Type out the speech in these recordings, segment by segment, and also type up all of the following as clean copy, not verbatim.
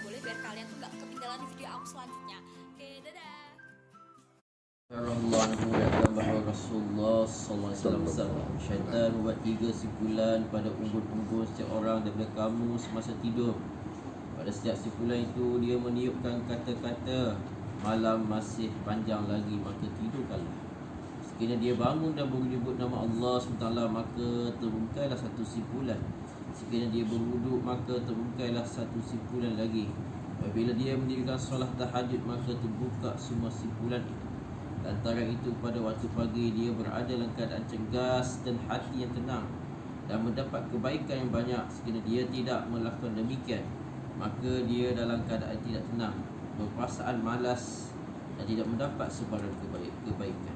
boleh biar kalian tuh nggak ketinggalan video aku selanjutnya. Oke, dadah. Allah mengatakan bahawa Rasulullah sallallahu alaihi wasallam bersabda, syaitan membuat 3 sipulan pada unggun-unggun setiap orang daripada kamu semasa tidur. Pada setiap sipulan itu dia meniupkan kata-kata, malam masih panjang lagi, maka tidurkanlah. Sekiranya dia bangun dan menyebut nama Allah SWT, maka terbungkailah satu sipulan. Sekiranya dia berwuduk, maka terbungkailah satu sipulan lagi. Apabila dia mendirikan solat tahajud, maka terbuka semua sipulan itu. Antara itu pada waktu pagi dia berada dalam keadaan cergas dan hati yang tenang dan mendapat kebaikan yang banyak. Sekiranya dia tidak melakukan demikian, maka dia dalam keadaan tidak tenang, berperasaan malas dan tidak mendapat sebarang kebaikan.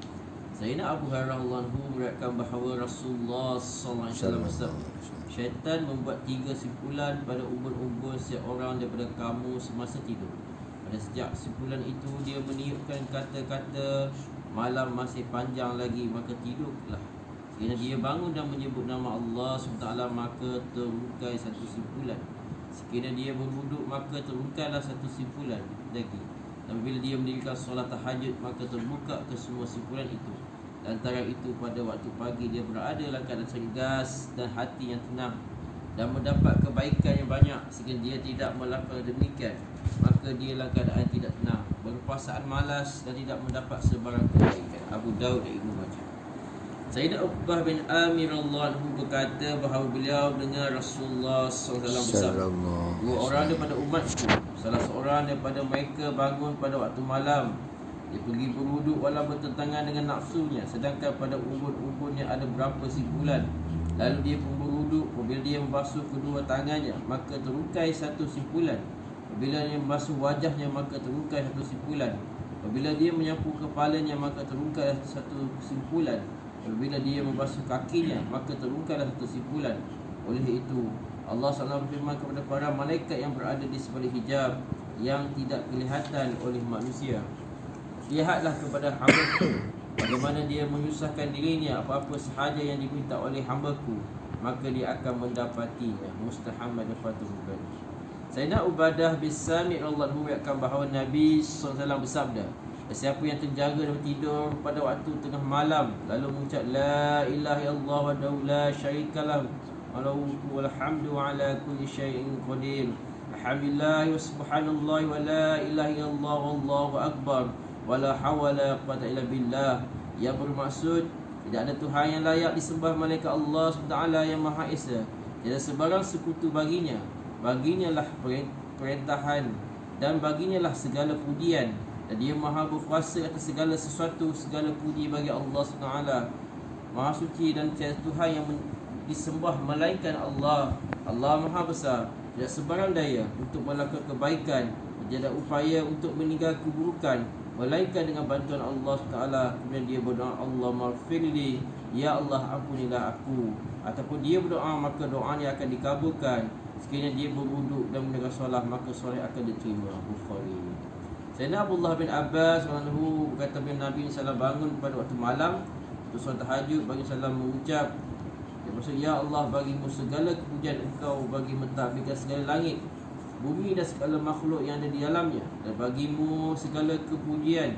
Sayyidina Abu Hurairah radhiyallahu anhu meriwayatkan bahawa Rasulullah sallallahu alaihi wasallam bersabda, syaitan membuat 3 simpulan pada unggun-unggun setiap orang daripada kamu semasa tidur. Pada setiap simpulan itu dia meniupkan kata-kata, malam masih panjang lagi, maka tidurlah. Sekiranya dia bangun dan menyebut nama Allah SWT, maka terbungkai satu simpulan. Sekiranya dia berwuduk, maka terbungkailah satu simpulan lagi. Dan bila dia mendirikan solat tahajud, maka terbuka ke semua simpulan itu. Dan antara itu pada waktu pagi dia berada dalam keadaan cergas dan hati yang tenang dan mendapat kebaikan yang banyak. Sekiranya dia tidak melakukan demikian, maka dia dalam keadaan tidak tenang, berperasaan malas dan tidak mendapat sebarang kebaikan. Abu Daud dan Ibnu Majah. Sayyidina Uqbah bin Amir radhiyallahu anhu berkata bahawa beliau dengar Rasulullah SAW bersabda, 2 orang daripada umatku, salah seorang daripada mereka bangun pada waktu malam, dia pergi berwuduk walau bertentangan dengan nafsunya, sedangkan pada unggun-unggunnya ada berapa simpulan. Lalu dia pun berwuduk. Apabila dia membasuh kedua tangannya, maka terungkai satu simpulan. Apabila dia membasuh wajahnya, maka terungkai satu simpulan. Apabila dia menyapu kepalanya, maka terungkai satu simpulan. Apabila dia membasuh kakinya, maka terungkailah satu simpulan. Oleh itu Allah SWT berfirman kepada para malaikat yang berada di sebalik hijab yang tidak kelihatan oleh manusia, lihatlah kepada hamba bagaimana dia menyusahkan dirinya apa-apa sahaja yang diminta oleh hamba-Ku, maka dia akan mendapatinya. Mustahamad Fatul Bani. Sayyidina Ubadah bin Samit radhiyallahu anhu meriwayatkan bahawa Nabi SAW bersabda, siapa yang terjaga dan tidur pada waktu tengah malam lalu mengucap la ilaha illallah wahdahu la syarikalah wal hamdu ala kulli syai'in qadir, alhamdulillah wa subhanallah wa la ilaha illallah wallahu akbar wala hawla quwwata illa billah, yang bermaksud tidak ada Tuhan yang layak disembah melainkan Allah SWT yang Maha Esa, tiada sebarang sekutu baginya, baginya lah perintahan dan baginya lah segala pujian, dan dia Maha berkuasa atas segala sesuatu. Segala puji bagi Allah SWT, Maha suci dan tiada Tuhan yang disembah melainkan Allah. Allah Maha besar, tidak sebarang daya untuk melakukan kebaikan, tiada upaya untuk meninggal keburukan melainkan dengan bantuan Allah Taala. Kemudian dia berdoa, Allah maghfirli, ya Allah ampunilah aku. Ataupun dia berdoa, maka doanya akan dikabulkan. Sekiranya dia berwuduk dan mendengar solat, maka solat akan diterima. Bukhari. Sayyidina Abdullah bin Abbas radhiyallahu berkata, Nabi SAW bangun pada waktu malam untuk solat tahajud. Bagi salam mengucap, dia maksud, ya Allah, bagimu segala kepujian Engkau bagi mentadbirkan segala langit, bumi dan segala makhluk yang ada di dalamnya, dan bagimu segala kepujian,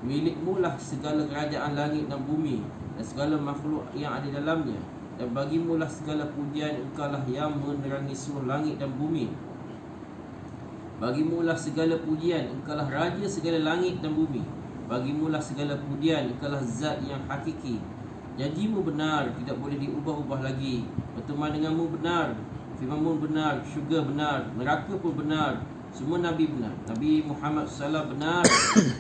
milikmu lah segala kerajaan langit dan bumi dan segala makhluk yang ada di dalamnya, dan bagimu lah segala pujian, Engkau lah yang menerangi seluruh langit dan bumi. Bagimu lah segala pujian, Engkau lah raja segala langit dan bumi. Bagimu lah segala pujian, Engkau lah zat yang hakiki. Janjimu benar, tidak boleh diubah-ubah lagi. Berteman denganmu benar, firmanmu benar, syurga benar, neraka pun benar, semua Nabi benar, Nabi Muhammad SAW benar,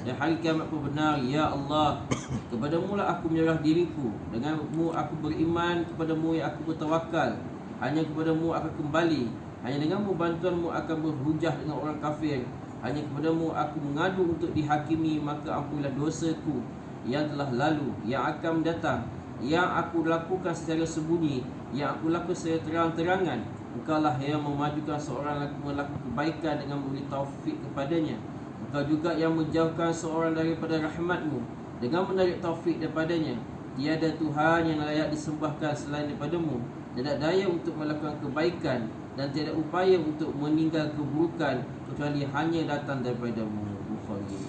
dan hari kiamat pun benar. Ya Allah, kepadamu lah aku menyerah diriku, denganmu aku beriman, kepadamu yang aku bertawakal, hanya kepadamu aku kembali, hanya denganmu bantuanmu akan berhujah dengan orang kafir, hanya kepadamu aku mengadu untuk dihakimi, maka ampunilah dosaku yang telah lalu, yang akan mendatang, yang aku lakukan secara sembunyi, yang aku lakukan secara terang-terangan. Engkau lah yang memajukan seorang melakukan kebaikan dengan memberi taufik kepadanya. Engkau juga yang menjauhkan seorang daripada rahmatmu dengan menarik taufik daripadanya. Tiada Tuhan yang layak disembahkan selain daripada-Mu. Tiada daya untuk melakukan kebaikan dan tiada upaya untuk meninggal keburukan kecuali hanya datang daripada-Mu. Bukhari.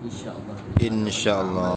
InsyaAllah. InsyaAllah.